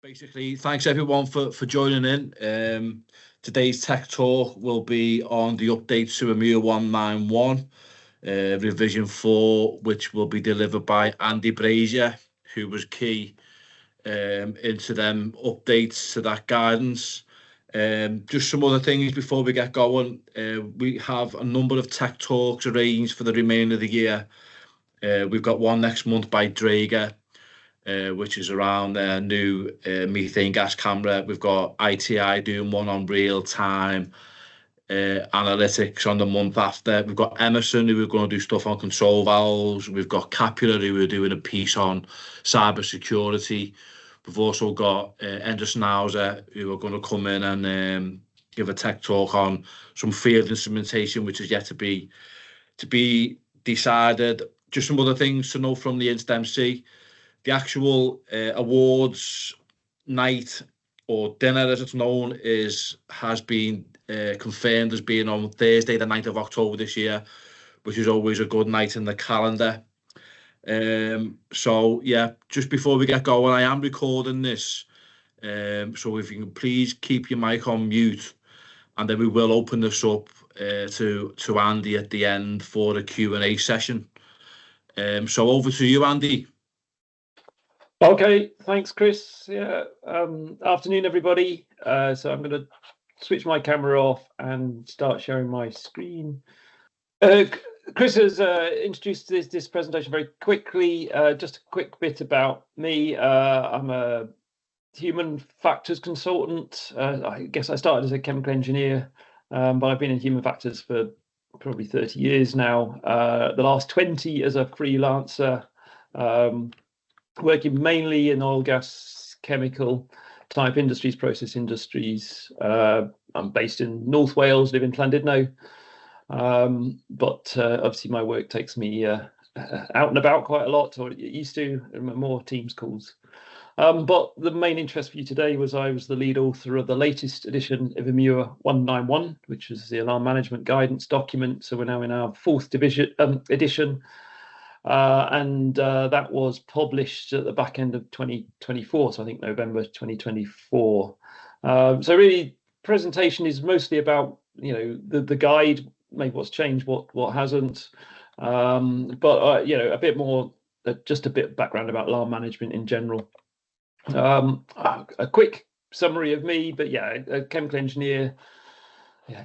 Basically, thanks everyone for joining in. Today's Tech Talk will be on the update to EEMUA 191, revision 4, which will be delivered by Andy Brazier, who was key into them updates to that guidance. Just some other things before we get going. We have a number of Tech Talks arranged for the remainder of the year. We've got one next month by Brazier, which is around their new methane gas camera. We've got ITI doing one on real-time analytics on the month after. We've got Emerson, who are going to do stuff on control valves. We've got Capula, who are doing a piece on cyber security. We've also got Anderson Hauser, who are going to come in and give a tech talk on some field instrumentation, which is yet to be decided. Just some other things to know from the InstMC. The actual awards night, or dinner as it's known, has been confirmed as being on Thursday, the 9th of October this year, which is always a good night in the calendar. So yeah, just before we get going, I am recording this, so if you can please keep your mic on mute, and then we will open this up to Andy at the end for the Q&A session. So over to you, Andy. Okay, thanks, Chris. Yeah, afternoon, everybody. So I'm going to switch my camera off and start sharing my screen. Chris has introduced this presentation very quickly. Just a quick bit about me. I'm a human factors consultant. I guess I started as a chemical engineer, but I've been in human factors for probably 30 years now. The last 20 as a freelancer. Working mainly in oil, gas, chemical type industries, process industries. I'm based in North Wales, live in Llandudno, but obviously my work takes me out and about quite a lot, or it used to, more Teams calls. But the main interest for you today was I was the lead author of the latest edition of EEMUA 191, which is the alarm management guidance document. So we're now in our 4th edition. And that was published at the back end of 2024, so I think November 2024. So really, presentation is mostly about the guide, maybe what's changed, what hasn't, but a bit more, just a bit of background about alarm management in general. A quick summary of me, but yeah, a chemical engineer.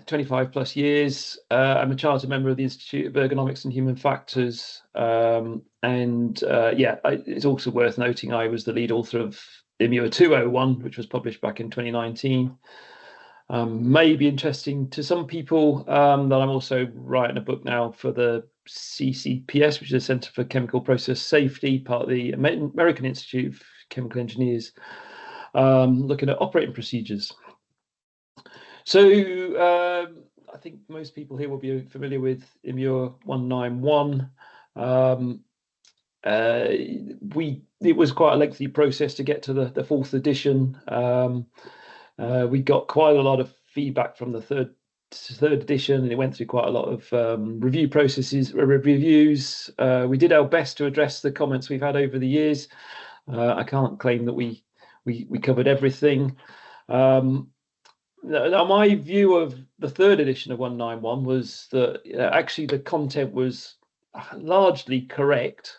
25 plus years. I'm a chartered member of the Institute of Ergonomics and Human Factors. It's also worth noting I was the lead author of EEMUA 201, which was published back in 2019. May be interesting to some people that I'm also writing a book now for the CCPS, which is the Centre for Chemical Process Safety, part of the American Institute of Chemical Engineers, looking at operating procedures. So I think most people here will be familiar with EEMUA 191. It was quite a lengthy process to get to the 4th edition. We got quite a lot of feedback from the third edition, and it went through quite a lot of reviews. We did our best to address the comments we've had over the years. I can't claim that we covered everything. Now, my view of the 3rd edition of 191 was that actually the content was largely correct.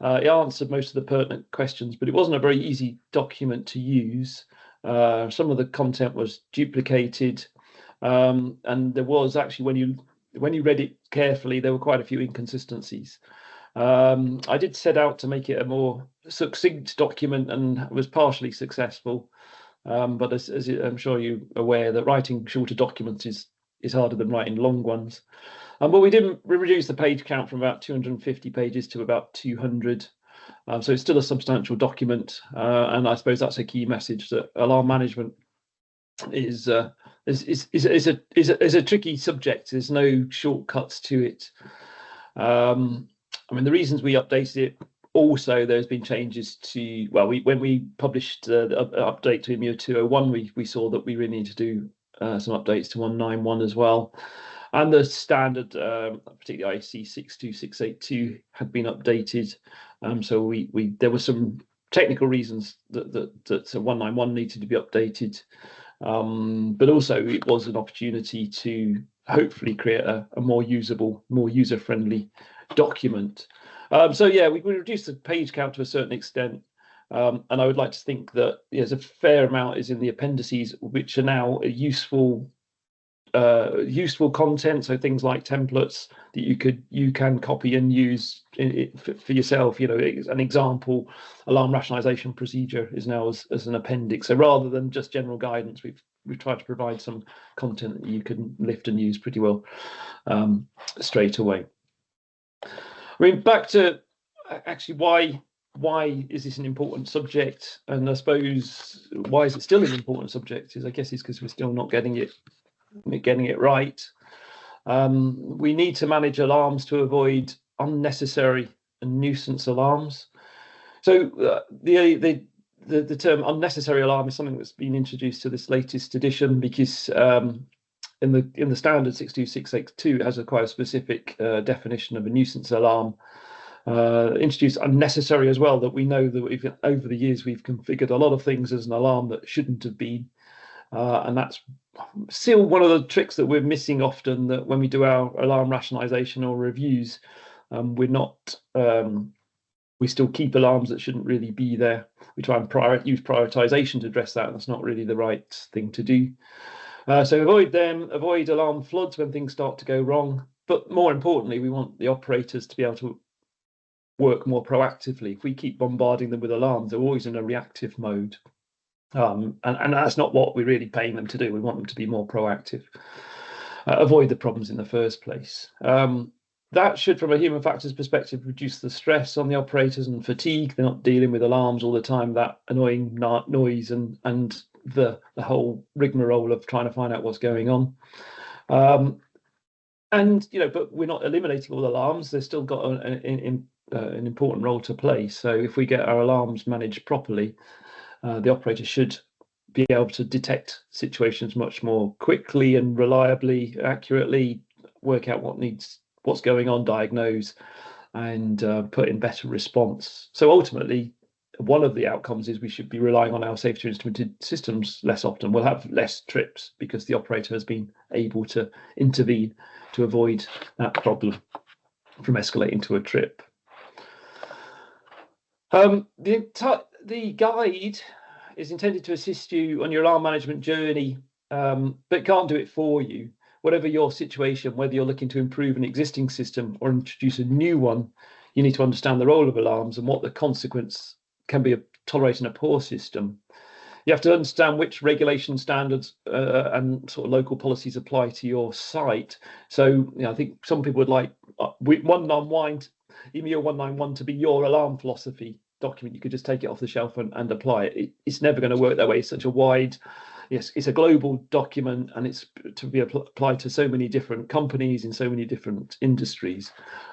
It answered most of the pertinent questions, but it wasn't a very easy document to use. Some of the content was duplicated, and there was actually, when you read it carefully, there were quite a few inconsistencies. I did set out to make it a more succinct document and was partially successful. But as I'm sure you're aware, that writing shorter documents is harder than writing long ones. But we didn't reduce the page count from about 250 pages to about 200. So it's still a substantial document. And I suppose that's a key message, that alarm management is a tricky subject. There's no shortcuts to it. I mean, the reasons we updated it. Also, there's been changes to, when we published the update to EEMUA 201, we saw that we really need to do some updates to 191 as well. And the standard, particularly IC 62682, had been updated. So there were some technical reasons that 191 needed to be updated, but also it was an opportunity to hopefully create a more usable, more user-friendly document. So yeah, we reduced the page count to a certain extent, and I would like to think that there's a fair amount is in the appendices, which are now a useful content. So things like templates that you can copy and use for yourself. You know, an example alarm rationalization procedure is now as an appendix. So rather than just general guidance, we've tried to provide some content that you can lift and use pretty well straight away. I mean, back to actually why is this an important subject? And I suppose why is it still an important subject is, I guess, is because we're still not getting it right. We need to manage alarms to avoid unnecessary and nuisance alarms. So the term unnecessary alarm is something that's been introduced to this latest edition because in the standard 62682 it has quite a specific definition of a nuisance alarm. Introduced unnecessary as well, that we know that over the years we've configured a lot of things as an alarm that shouldn't have been, and that's still one of the tricks that we're missing often, that when we do our alarm rationalization or reviews, we still keep alarms that shouldn't really be there. We try and use prioritization to address that, and that's not really the right thing to do. So avoid alarm floods when things start to go wrong, but more importantly, we want the operators to be able to work more proactively. If we keep bombarding them with alarms, they're always in a reactive mode. And that's not what we're really paying them to do. We want them to be more proactive, avoid the problems in the first place. That should, from a human factors perspective, reduce the stress on the operators and fatigue. They're not dealing with alarms all the time, that annoying noise and the whole rigmarole of trying to find out what's going on. And but we're not eliminating all alarms. They've still got an important role to play. So if we get our alarms managed properly, the operator should be able to detect situations much more quickly and reliably, accurately, work out what's going on, diagnose, and put in better response. So ultimately, one of the outcomes is we should be relying on our safety instrumented systems less often. We'll have less trips because the operator has been able to intervene to avoid that problem from escalating to a trip. The guide is intended to assist you on your alarm management journey, but can't do it for you. Whatever your situation, whether you're looking to improve an existing system or introduce a new one, you need to understand the role of alarms and what the consequence can be of tolerating a poor system. You have to understand which regulation standards and sort of local policies apply to your site. So I think some people would like EEMUA 191 to be your alarm philosophy document. You could just take it off the shelf and apply it. It's never going to work that way. It's such a wide, yes, it's a global document, and it's to be applied to so many different companies in so many different industries.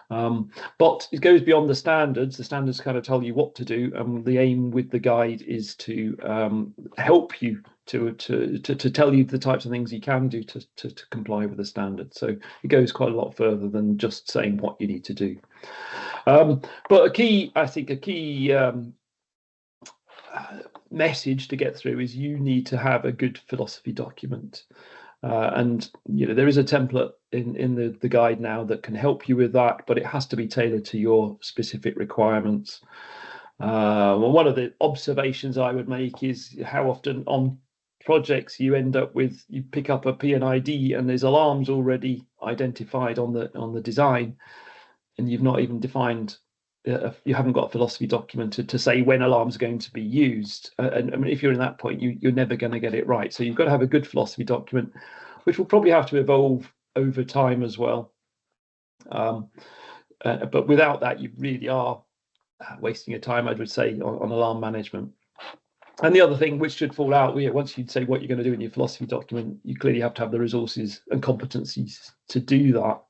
But it goes beyond the standards. The standards kind of tell you what to do, and the aim with the guide is to help you to tell you the types of things you can do to comply with the standard. So it goes quite a lot further than just saying what you need to do. But a key message to get through is you need to have a good philosophy document. And there is a template in the guide now that can help you with that, but it has to be tailored to your specific requirements. Well, one of the observations I would make is how often on projects you end up with, you pick up a P&ID and there's alarms already identified on the design, and you've not even defined, you haven't got a philosophy document to say when alarms are going to be used. And I mean, if you're in that point, you're never going to get it right. So you've got to have a good philosophy document, which will probably have to evolve over time as well. But without that, you really are wasting your time, I would say, on alarm management. And the other thing which should fall out, once you say what you're going to do in your philosophy document, you clearly have to have the resources and competencies to do that.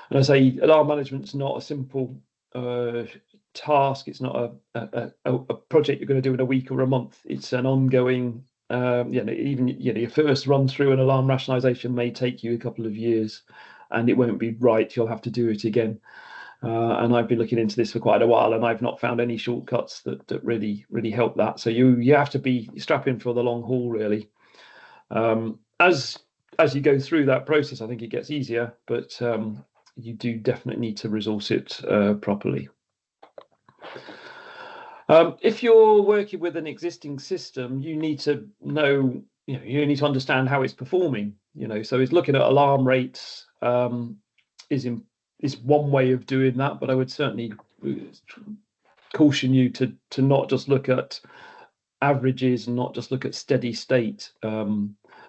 And I say alarm management is not a simple task. It's not a project you're going to do in a week or a month. It's an ongoing, even your first run through an alarm rationalization may take you a couple of years, and it won't be right. You'll have to do it again. And I've been looking into this for quite a while, and I've not found any shortcuts that really help that. So you have to be strapping for the long haul, really. As you go through that process, I think it gets easier, but you do definitely need to resource it properly. If you're working with an existing system, you need to know, you need to understand how it's performing. So it's looking at alarm rates is one way of doing that, but I would certainly caution you to not just look at averages and not just look at steady state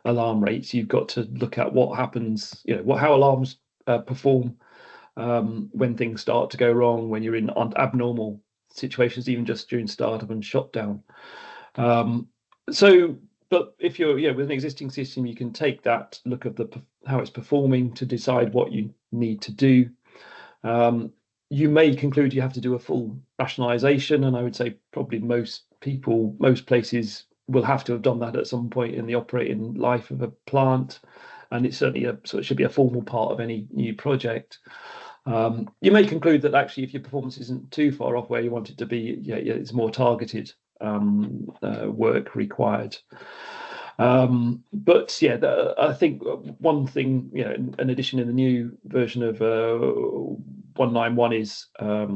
alarm rates. You've got to look at what happens, how alarms perform when things start to go wrong, when you're in abnormal situations, even just during startup and shutdown. But if you're with an existing system, you can take that look at how it's performing to decide what you need to do. You may conclude you have to do a full rationalization, and I would say probably most places will have to have done that at some point in the operating life of a plant, and it's certainly so it should be a formal part of any new project. You may conclude that actually, if your performance isn't too far off where you want it to be, it's more targeted work required. But I think one thing, in addition, in the new version of 191 is a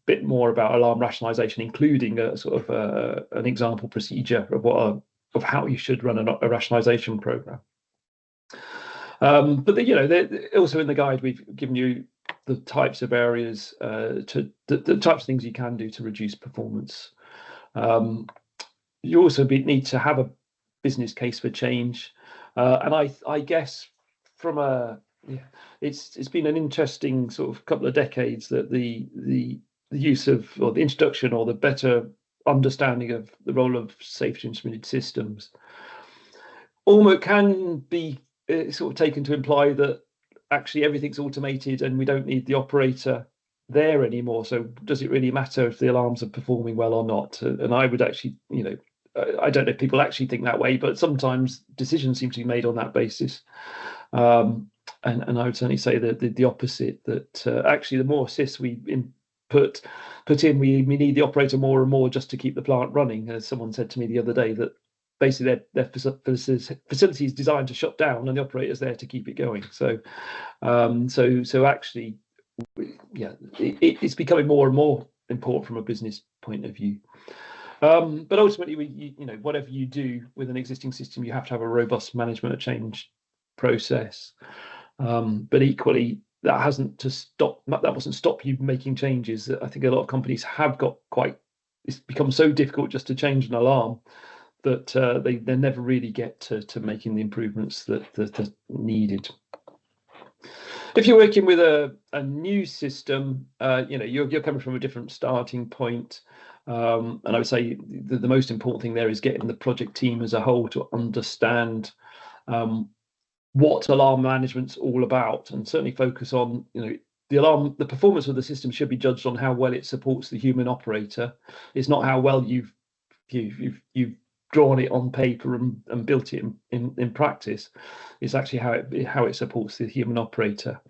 bit more about alarm rationalization, including a sort of an example procedure of how you should run a rationalization program. But also in the guide, we've given you the types of areas the types of things you can do to reduce performance. You also need to have a business case for change, and I guess it's been an interesting sort of couple of decades that the use of, or the introduction, or the better understanding of the role of safety instrumented systems almost can be sort of taken to imply that actually everything's automated and we don't need the operator there anymore. So does it really matter if the alarms are performing well or not? And I would actually, I don't know if people actually think that way, but sometimes decisions seem to be made on that basis. And I would certainly say that the opposite, that actually the more assists we put in, we need the operator more and more just to keep the plant running. As someone said to me the other day, that basically their facility is designed to shut down and the operator's there to keep it going. So actually, it's becoming more and more important from a business point of view. But ultimately, whatever you do with an existing system, you have to have a robust management of change process. But equally, that mustn't stop you making changes. I think a lot of companies have it's become so difficult just to change an alarm that they never really get to making the improvements that are needed. If you're working with a new system, you're coming from a different starting point. And I would say the most important thing there is getting the project team as a whole to understand what alarm management's all about, and certainly focus on, the performance of the system should be judged on how well it supports the human operator. It's not how well you've drawn it on paper and built it in practice. It's actually how it supports the human operator.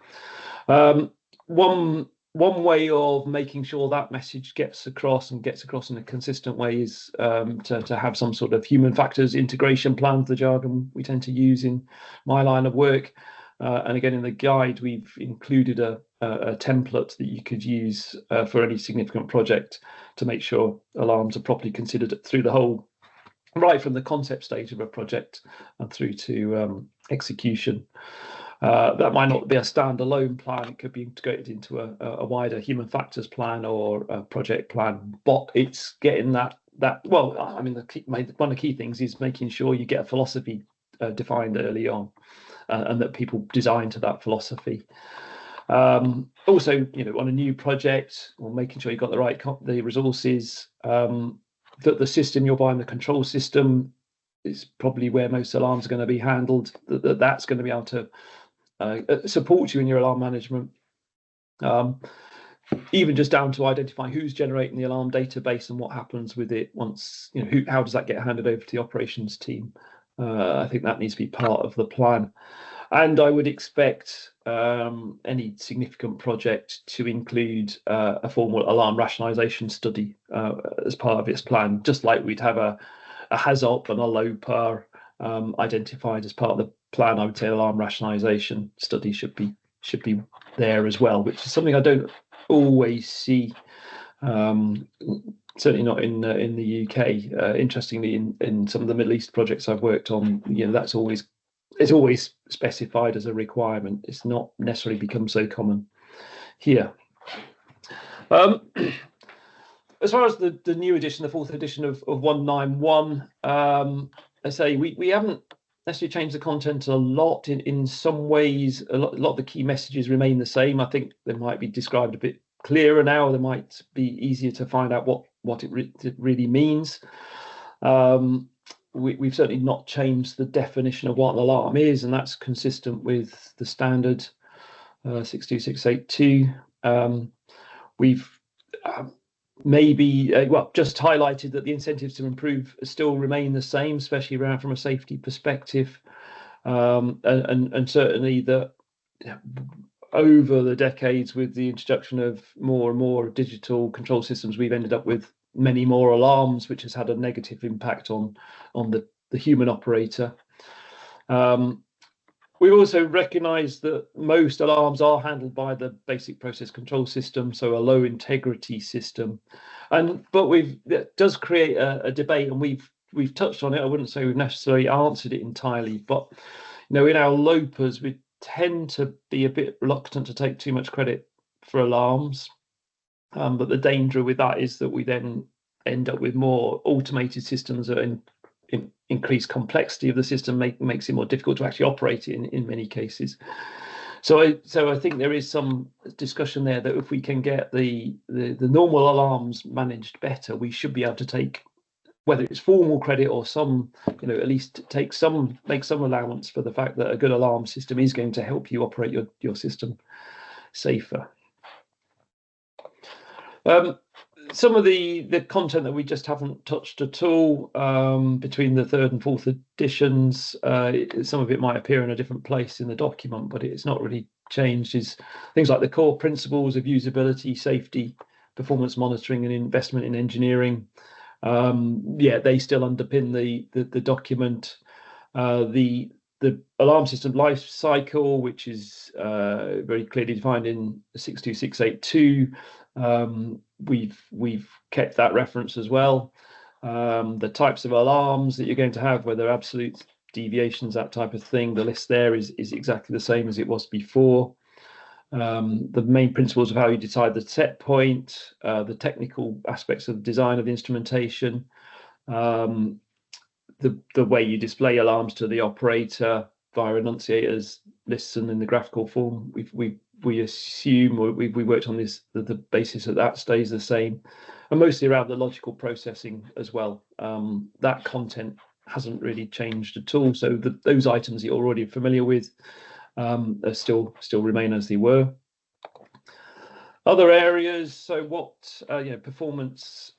One way of making sure that message gets across in a consistent way is to have some sort of human factors integration plan, the jargon we tend to use in my line of work. And again, in the guide, we've included a template that you could use for any significant project to make sure alarms are properly considered through the whole, right from the concept stage of a project and through to execution. That might not be a standalone plan. It could be integrated into a wider human factors plan or a project plan. But it's getting that. Well, I mean, one of the key things is making sure you get a philosophy defined early on, and that people design to that philosophy. Also, on a new project, or making sure you've got the resources. That the system you're buying, the control system, is probably where most alarms are going to be handled. That's going to be able to support you in your alarm management, even just down to identifying who's generating the alarm database and what happens with it once, how does that get handed over to the operations team. I think that needs to be part of the plan. And I would expect any significant project to include a formal alarm rationalisation study as part of its plan, just like we'd have a HAZOP and a LOPA identified as part of the plan. I would say alarm rationalisation study should be there as well, which is something I don't always see. Certainly not in the UK. Interestingly, in some of the Middle East projects I've worked on, that's always specified as a requirement. It's not necessarily become so common here. As far as the new edition, the fourth edition of 191, I say we haven't necessarily changed the content a lot. In some ways, a lot of the key messages remain the same. I think they might be described a bit clearer now. They might be easier to find out what it really means. We've certainly not changed the definition of what an alarm is, and that's consistent with the standard 62682. We've maybe just highlighted that the incentives to improve still remain the same, especially around from a safety perspective, and certainly that over the decades, with the introduction of more and more digital control systems, we've ended up with many more alarms, which has had a negative impact on the human operator. We also recognise that most alarms are handled by the basic process control system, so a low integrity system, but it does create a debate, and we've touched on it. I wouldn't say we've necessarily answered it entirely, but in our LOPAs, we tend to be a bit reluctant to take too much credit for alarms, but the danger with that is that we then end up with more automated systems that increased complexity of the system makes it more difficult to actually operate it in many cases. So I think there is some discussion there that if we can get the normal alarms managed better, we should be able to take, whether it's formal credit or some, at least make some allowance for the fact that a good alarm system is going to help you operate your system safer. Some of the content that we just haven't touched at all between the third and fourth editions, some of it might appear in a different place in the document, but it's not really changed, is things like the core principles of usability, safety, performance monitoring, and investment in engineering. They still underpin the document. The alarm system life cycle, which is very clearly defined in 62682. We've kept that reference as well. The types of alarms that you're going to have, whether absolute deviations, that type of thing, the list there is exactly the same as it was before. The main principles of how you decide the set point, the technical aspects of the design of the instrumentation, the way you display alarms to the operator via enunciators, lists, and in the graphical form. We assume, or we worked on this, that the basis of that stays the same, and mostly around the logical processing as well. That content hasn't really changed at all. So those items that you're already familiar with still remain as they were. Other areas, so what performance,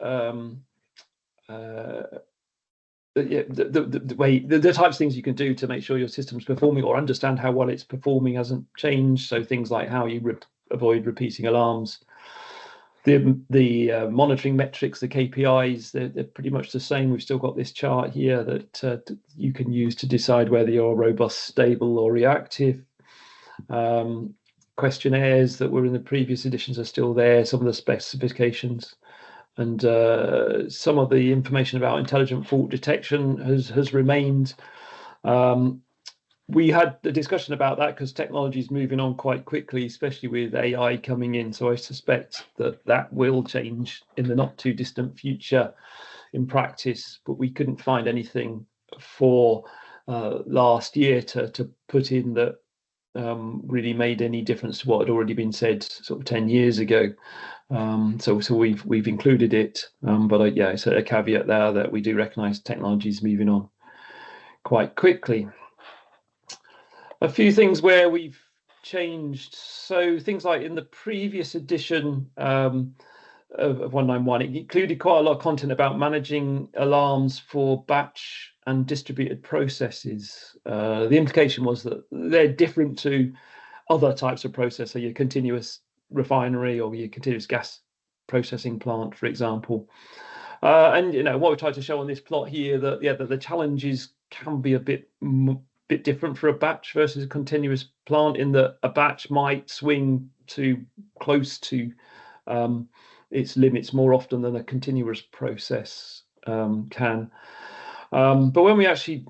the types of things you can do to make sure your system's performing or understand how well it's performing hasn't changed. So things like how you avoid repeating alarms, the monitoring metrics, the KPIs, they're pretty much the same. We've still got this chart here that you can use to decide whether you're robust, stable, or reactive. Questionnaires that were in the previous editions are still there. Some of the specifications and some of the information about intelligent fault detection has remained. We had a discussion about that because technology is moving on quite quickly, especially with AI coming in. So I suspect that will change in the not too distant future in practice, but we couldn't find anything for last year to put in that really made any difference to what had already been said sort of 10 years ago. So we've included it, but it's a caveat there that we do recognise technology is moving on quite quickly. A few things where we've changed. So things like in the previous edition of 191, it included quite a lot of content about managing alarms for batch and distributed processes. The implication was that they're different to other types of process, so your continuous refinery or your continuous gas processing plant, for example. And what we tried to show on this plot here, that that the challenges can be a bit different for a batch versus a continuous plant, in that a batch might swing to close to its limits more often than a continuous process can. But when we actually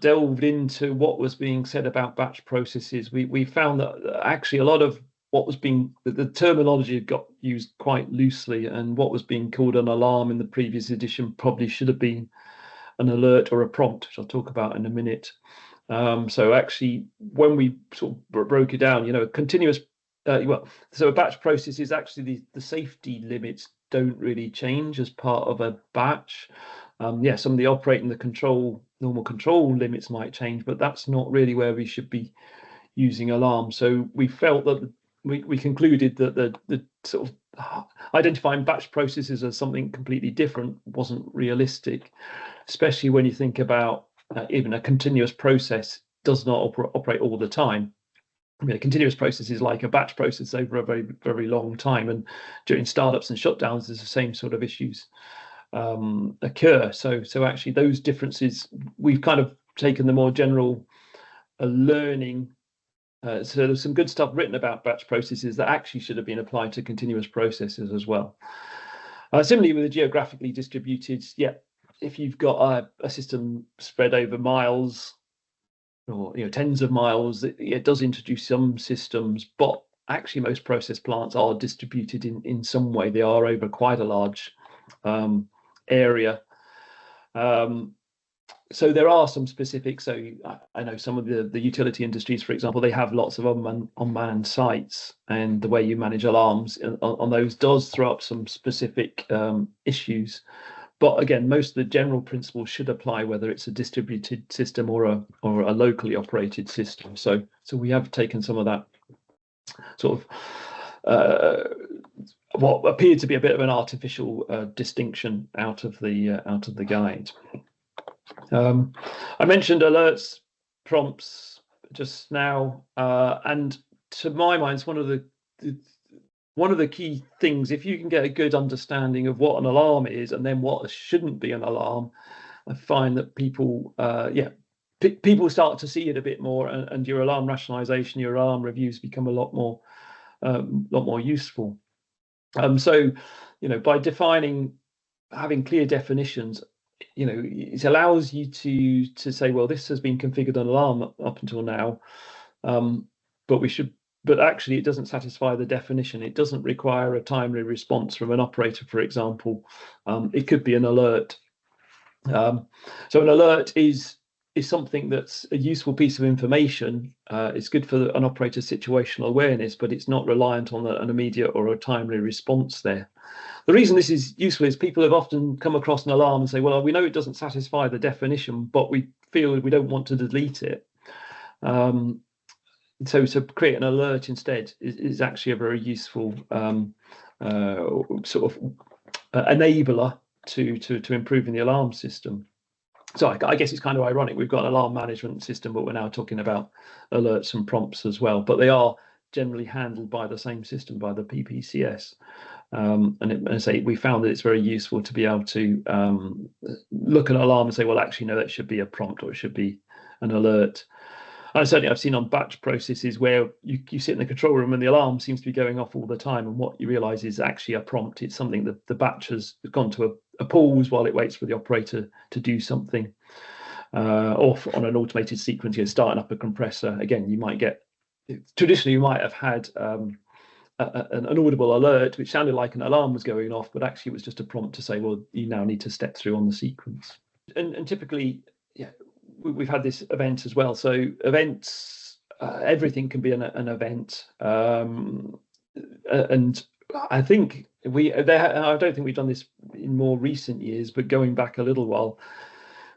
delved into what was being said about batch processes, we found that actually a lot of what was being, the terminology got used quite loosely, and what was being called an alarm in the previous edition probably should have been an alert or a prompt, which I'll talk about in a minute. So actually, when we sort of broke it down, a continuous, so a batch process is actually the safety limits don't really change as part of a batch. Some of the operating, the normal control limits might change, but that's not really where we should be using alarms. So we felt that we concluded that the sort of identifying batch processes as something completely different wasn't realistic, especially when you think about even a continuous process does not operate all the time. A continuous process is like a batch process over a very, very long time, and during startups and shutdowns, there's the same sort of issues occur. So actually, those differences, we've kind of taken the more general learning. So there's some good stuff written about batch processes that actually should have been applied to continuous processes as well. Similarly, with the geographically distributed, if you've got a system spread over miles or tens of miles, it does introduce some systems, but actually most process plants are distributed in some way. They are over quite a large area. So there are some specifics. So I know some of the utility industries, for example, they have lots of unmanned sites, and the way you manage alarms on those does throw up some specific issues. But again, most of the general principles should apply whether it's a distributed system or a locally operated system. So we have taken some of that sort of what appeared to be a bit of an artificial distinction out of the guide. I mentioned alerts, prompts just now, and to my mind, it's one of the key things. If you can get a good understanding of what an alarm is and then what shouldn't be an alarm, I find that people start to see it a bit more, and your alarm rationalization, your alarm reviews become a lot more useful. So by having clear definitions, it allows you to say, well, this has been configured an alarm up until now, but actually it doesn't satisfy the definition. It doesn't require a timely response from an operator, for example. It could be an alert. So an alert is something that's a useful piece of information. It's good for an operator's situational awareness, but it's not reliant on an immediate or a timely response there. The reason this is useful is people have often come across an alarm and say, well, we know it doesn't satisfy the definition, but we feel we don't want to delete it. So to create an alert instead is actually a very useful sort of enabler to improving the alarm system. So I guess it's kind of ironic. We've got an alarm management system, but we're now talking about alerts and prompts as well. But they are generally handled by the same system, by the PPCS. And we found that it's very useful to be able to look at an alarm and say, well, actually, no, that should be a prompt or it should be an alert. And certainly I've seen on batch processes where you sit in the control room and the alarm seems to be going off all the time. And what you realize is actually a prompt. It's something that the batch has gone to a pause while it waits for the operator to do something. Or on an automated sequence, you're starting up a compressor. Again, traditionally, you might have had an audible alert, which sounded like an alarm was going off, but actually it was just a prompt to say, well, you now need to step through on the sequence. And typically, we've had this event as well. So events, everything can be an event. And I think I don't think we've done this in more recent years, but going back a little while,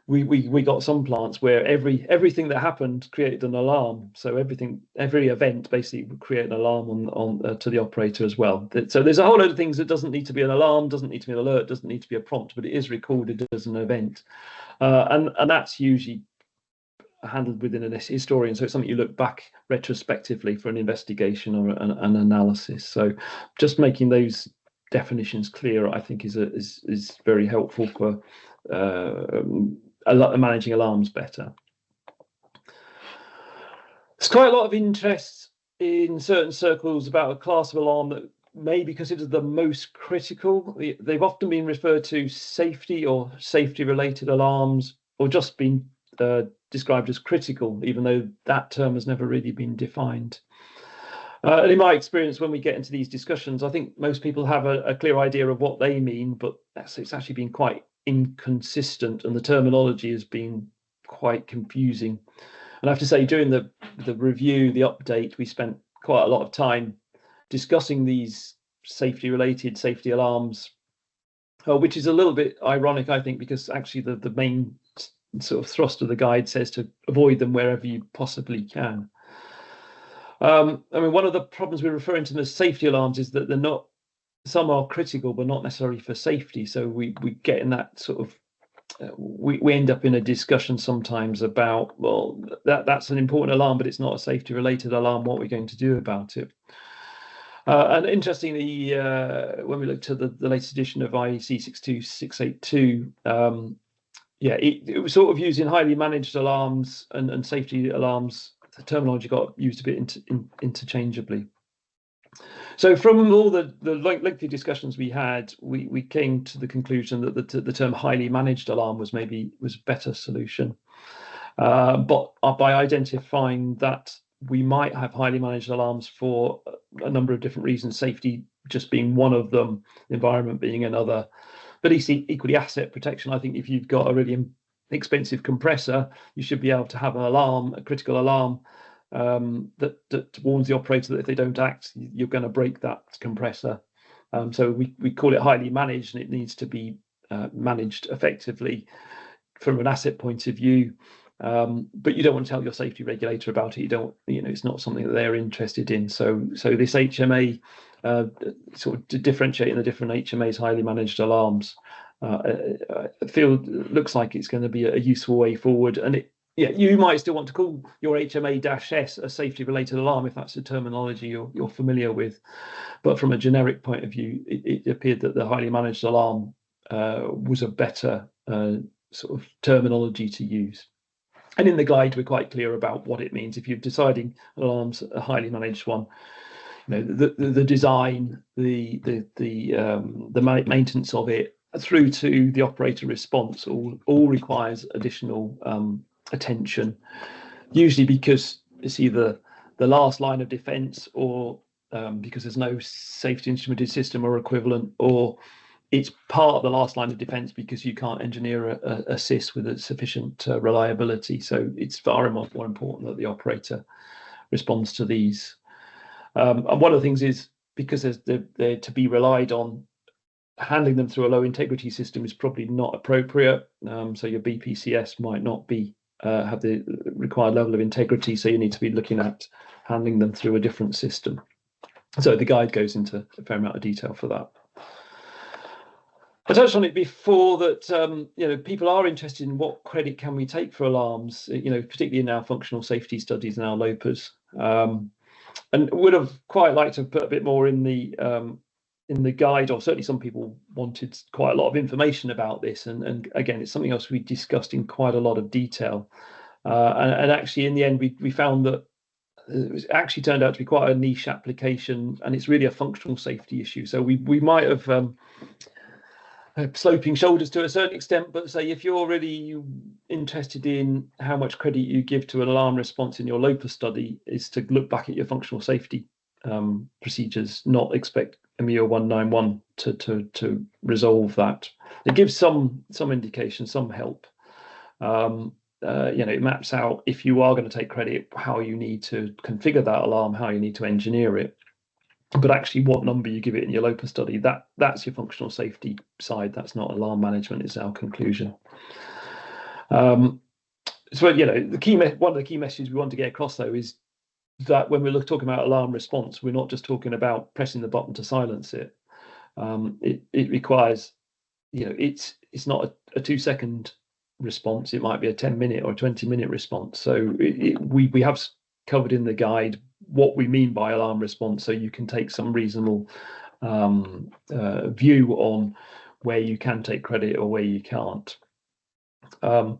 we got some plants where everything that happened created an alarm. So every event basically would create an alarm on to the operator as well. So there's a whole load of things that doesn't need to be an alarm, doesn't need to be an alert, doesn't need to be a prompt, but it is recorded as an event, and that's usually handled within an historian. So it's something you look back retrospectively for an investigation or an analysis. So just making those definitions clear, I think, is very helpful for managing alarms better. There's quite a lot of interest in certain circles about a class of alarm that may be considered the most critical. They've often been referred to safety or safety-related alarms, or just been described as critical, even though that term has never really been defined. And in my experience, when we get into these discussions, I think most people have a clear idea of what they mean, but it's actually been quite inconsistent, and the terminology has been quite confusing. And I have to say, during the review, the update, we spent quite a lot of time discussing these safety alarms, which is a little bit ironic, I think, because actually the main sort of thrust of the guide says to avoid them wherever you possibly can. I mean, one of the problems we're referring to as safety alarms is that some are critical, but not necessarily for safety. So we get in that sort of, we end up in a discussion sometimes about, well, that's an important alarm, but it's not a safety related alarm. What are we going to do about it? And interestingly, when we looked at the latest edition of IEC 62682, it was sort of using highly managed alarms and safety alarms. The terminology got used a bit interchangeably. So from all the lengthy discussions we had, we came to the conclusion that the term highly managed alarm was a better solution. But by identifying that we might have highly managed alarms for a number of different reasons, safety just being one of them, the environment being another, but equally asset protection. I think if you've got a really expensive compressor, you should be able to have an alarm, a critical alarm, that warns the operator that if they don't act, you're going to break that compressor. So we call it highly managed, and it needs to be managed effectively from an asset point of view. But you don't want to tell your safety regulator about it. It's not something that they're interested in. So this HMA, sort of differentiating the different HMAs, highly managed alarms, looks like it's going to be a useful way forward. And you might still want to call your HMA-S a safety-related alarm if that's the terminology you're familiar with. But from a generic point of view, it appeared that the highly managed alarm was a better sort of terminology to use. And in the guide, we're quite clear about what it means. If you're deciding an alarm's a highly managed one, the design, the maintenance of it, through to the operator response, all requires additional attention. Usually because it's either the last line of defence, or because there's no safety instrumented system or equivalent, or it's part of the last line of defence because you can't engineer a SIS with a sufficient reliability. So it's far more important that the operator responds to these. And one of the things is, because they're to be relied on, handling them through a low integrity system is probably not appropriate. So your BPCS might not be have the required level of integrity, so you need to be looking at handling them through a different system. So the guide goes into a fair amount of detail for that. I touched on it before that people are interested in what credit can we take for alarms, particularly in our functional safety studies and our LOPAs, and would have quite liked to put a bit more in the guide, or certainly some people wanted quite a lot of information about this, and again, it's something else we discussed in quite a lot of detail, and actually in the end we found that it actually turned out to be quite a niche application, and it's really a functional safety issue. So we might have sloping shoulders to a certain extent, but say if you're really interested in how much credit you give to an alarm response in your LOPA study, is to look back at your functional safety procedures, not expect EEMUA 191 to resolve that. It gives some indication, some help. It maps out, if you are going to take credit, how you need to configure that alarm, how you need to engineer it. But actually, what number you give it in your LOPA study, that's your functional safety side. That's not alarm management, is our conclusion. So one of the key messages we want to get across though is that when we're talking about alarm response, we're not just talking about pressing the button to silence it. It requires, it's not a 2-second response. It might be a 10-minute or a 20-minute response. So we have covered in the guide what we mean by alarm response, so you can take some reasonable view on where you can take credit or where you can't. And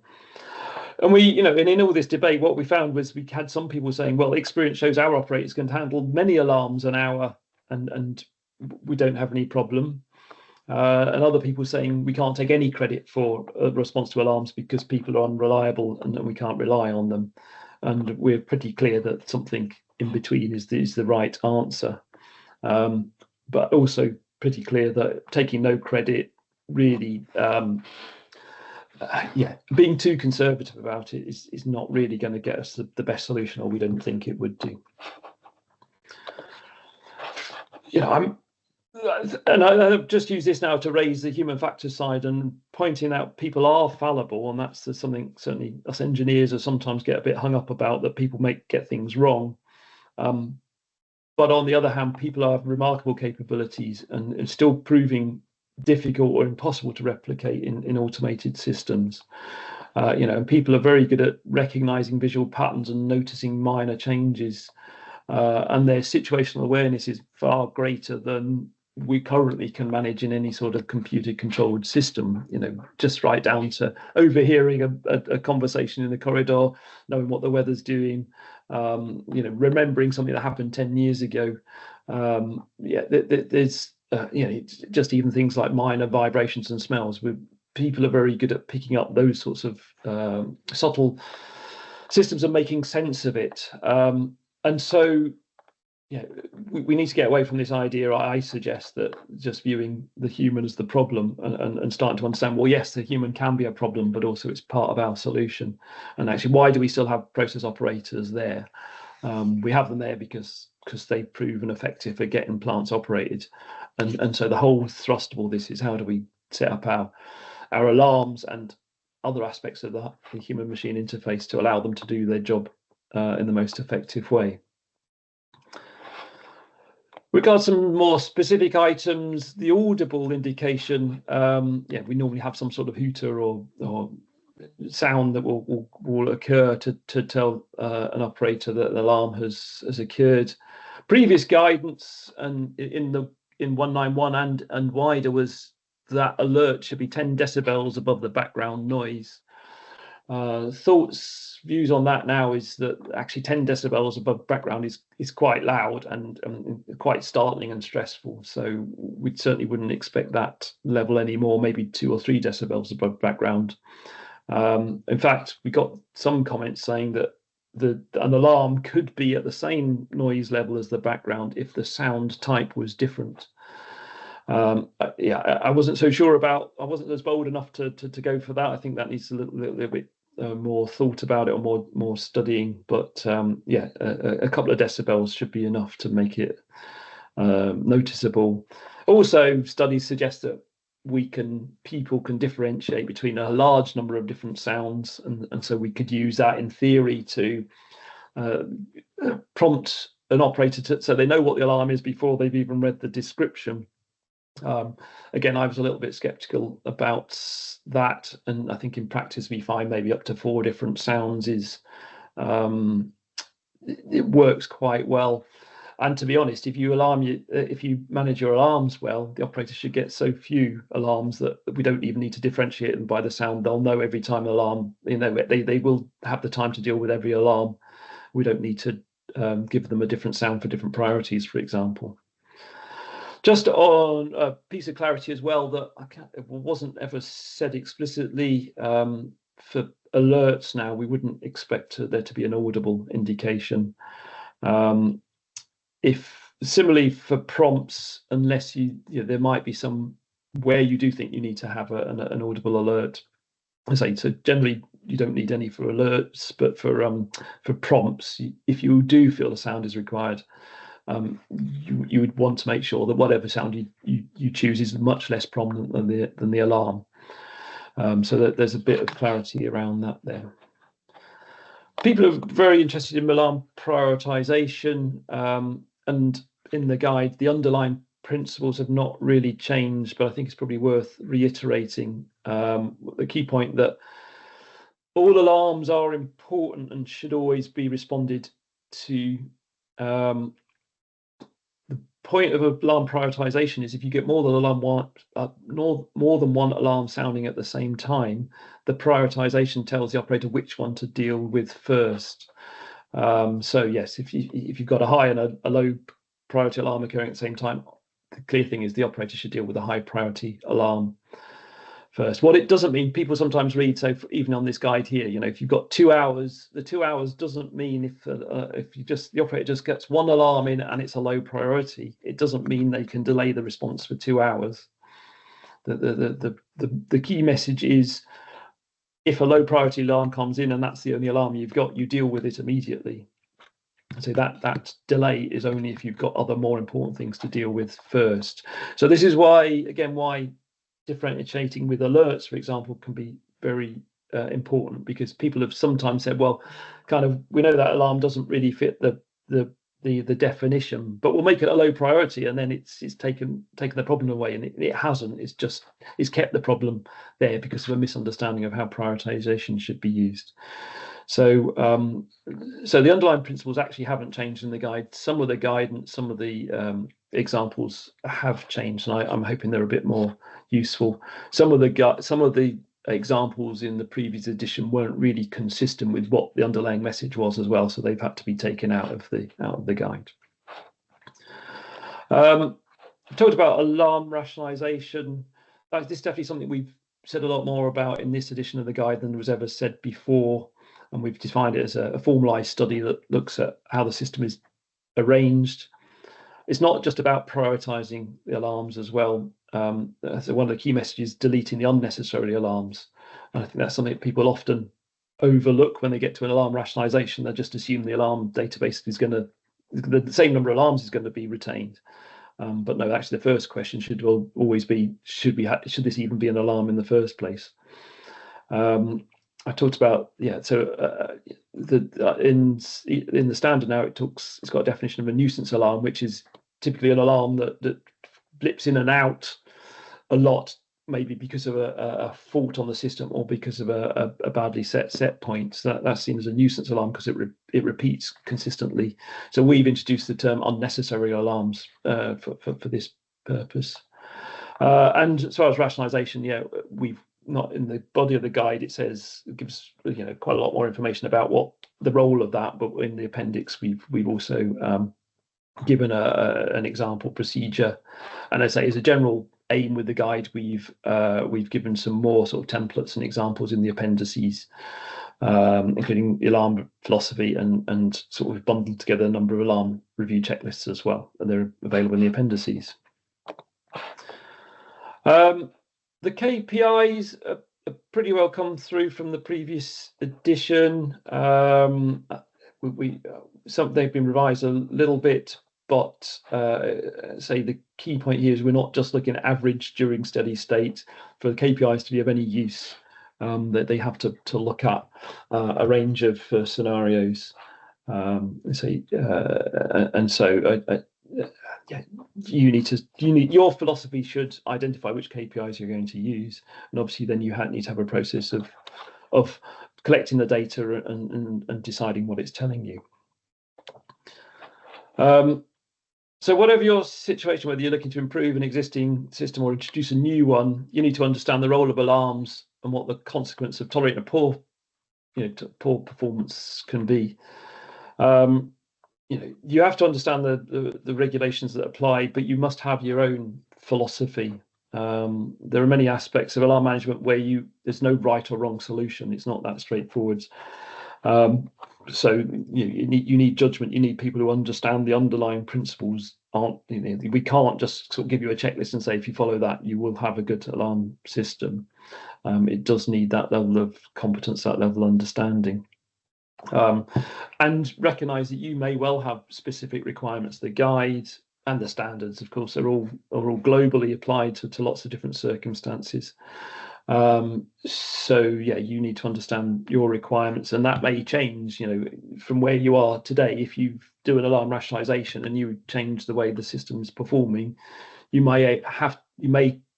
and in all this debate, what we found was we had some people saying, well, experience shows our operators can handle many alarms an hour and we don't have any problem. And other people saying we can't take any credit for a response to alarms because people are unreliable and we can't rely on them. And we're pretty clear that something in between is the right answer. But also pretty clear that taking no credit really, being too conservative about it is not really going to get us the best solution, or we don't think it would do. I've just used this now to raise the human factors side and pointing out people are fallible, and that's something certainly us engineers are sometimes get a bit hung up about, that people get things wrong. But on the other hand, people have remarkable capabilities and still proving difficult or impossible to replicate in automated systems. And people are very good at recognizing visual patterns and noticing minor changes. And their situational awareness is far greater than we currently can manage in any sort of computer controlled system, just right down to overhearing a conversation in the corridor, knowing what the weather's doing, remembering something that happened 10 years ago. There's just even things like minor vibrations and smells. People are very good at picking up those sorts of subtle systems and making sense of it. And so we need to get away from this idea, I suggest, that just viewing the human as the problem and starting to understand, well, yes, the human can be a problem, but also it's part of our solution. And actually, why do we still have process operators there? We have them there because they've proven effective at getting plants operated. And so the whole thrust of all this is, how do we set up our alarms and other aspects of the human machine interface to allow them to do their job in the most effective way. Regarding some more specific items, the audible indication, we normally have some sort of hooter or sound that will occur to tell an operator that an alarm has occurred. Previous guidance and in 191 and wider was that alert should be 10 decibels above the background noise. Views on that now is that actually 10 decibels above background is quite loud and quite startling and stressful. So we certainly wouldn't expect that level anymore, maybe 2 or 3 decibels above background. In fact, we got some comments saying that an alarm could be at the same noise level as the background if the sound type was different. I wasn't so sure about, I wasn't as bold enough to go for that. I think that needs a little bit more thought about it, or more studying, but a couple of decibels should be enough to make it noticeable. Also, studies suggest that people can differentiate between a large number of different sounds, and so we could use that in theory to prompt an operator so they know what the alarm is before they've even read the description. Again, I was a little bit skeptical about that, and I think in practice we find maybe up to 4 different sounds it works quite well. And to be honest, if you manage your alarms well, the operator should get so few alarms that we don't even need to differentiate them by the sound. They'll know every time an alarm, they will have the time to deal with every alarm. We don't need to give them a different sound for different priorities, for example. Just on a piece of clarity as well, that it wasn't ever said explicitly, for alerts now, we wouldn't expect there to be an audible indication. If similarly for prompts, unless there might be some where you do think you need to have an audible alert. I say, so generally you don't need any for alerts, but for prompts, if you do feel the sound is required, you would want to make sure that whatever sound you choose is much less prominent than the alarm. So that there's a bit of clarity around that there. People are very interested in alarm prioritization, and in the guide, the underlying principles have not really changed, but I think it's probably worth reiterating the key point that all alarms are important and should always be responded to. The point of alarm prioritization is if you get more than one alarm sounding at the same time, the prioritization tells the operator which one to deal with first. So yes, if you've got a high and a low priority alarm occurring at the same time, the clear thing is the operator should deal with a high priority alarm first. What it doesn't mean, people sometimes read, so even on this guide here, if you've got 2 hours, the 2 hours doesn't mean if the operator just gets one alarm in and it's a low priority, it doesn't mean they can delay the response for 2 hours. The key message is, if a low priority alarm comes in and that's the only alarm you've got, you deal with it immediately. So that delay is only if you've got other more important things to deal with first. So this is why differentiating with alerts, for example, can be very important, because people have sometimes said, well, we know that alarm doesn't really fit the definition, but we'll make it a low priority, and then it's taken the problem away, and it hasn't. It's kept the problem there because of a misunderstanding of how prioritization should be used. So the underlying principles actually haven't changed in the guide. Some of the guidance, some of the examples have changed, and I'm hoping they're a bit more useful. Some of the examples in the previous edition weren't really consistent with what the underlying message was as well, so they've had to be taken out of the guide. Talked about alarm rationalization. This is definitely something we've said a lot more about in this edition of the guide than was ever said before, and we've defined it as a formalized study that looks at how the system is arranged. It's not just about prioritizing the alarms as well. So one of the key messages is deleting the unnecessary alarms. And I think that's something that people often overlook when they get to an alarm rationalization. They just assume the alarm database is the same number of alarms is going to be retained. But no, actually the first question should always be, should this even be an alarm in the first place? I talked about, so in the standard now, it's got a definition of a nuisance alarm, which is typically an alarm that blips in and out a lot, maybe because of a fault on the system or because of a badly set point. So that's seen as a nuisance alarm because it repeats consistently. So we've introduced the term unnecessary alarms for this purpose. And as far as rationalization, we've not in the body of the guide, it gives quite a lot more information about what the role of that, but in the appendix we've also given an example procedure. And I say as a general aim with the guide, we've given some more sort of templates and examples in the appendices, including alarm philosophy, and sort of bundled together a number of alarm review checklists as well, and they're available in the appendices. The KPIs are pretty well come through from the previous edition. They've been revised a little bit, but say the key point here is we're not just looking at average during steady state. For the KPIs to be of any use, that they have to look at a range of scenarios. Your philosophy should identify which KPIs you're going to use, and obviously then you need to have a process of collecting the data and deciding what it's telling you. So whatever your situation, whether you're looking to improve an existing system or introduce a new one, you need to understand the role of alarms and what the consequence of tolerating a poor performance can be. You have to understand the regulations that apply, but you must have your own philosophy. There are many aspects of alarm management where there's no right or wrong solution. It's not that straightforward. So you need judgment. You need people who understand the underlying principles. We can't just sort of give you a checklist and say if you follow that you will have a good alarm system. It does need that level of competence, that level of understanding. And recognise that you may well have specific requirements. The guide and the standards, of course, are all globally applied to lots of different circumstances. So yeah, you need to understand your requirements, and that may change, from where you are today. If you do an alarm rationalization and you change the way the system is performing, you may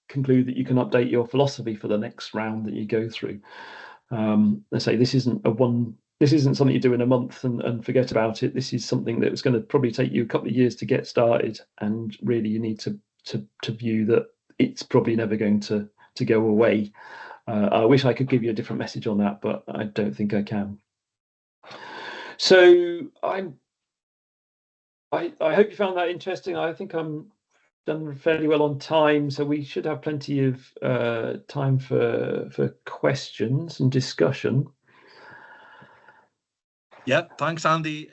conclude that you can update your philosophy for the next round that you go through. Let's say this isn't something you do in a month and forget about it. This is something that was going to probably take you a couple of years to get started, and really you need to view that it's probably never going to go away. I wish I could give you a different message on that, but I don't think I can. So I hope you found that interesting. I think I'm done fairly well on time, so we should have plenty of time for questions and discussion. Yeah, thanks, Andy.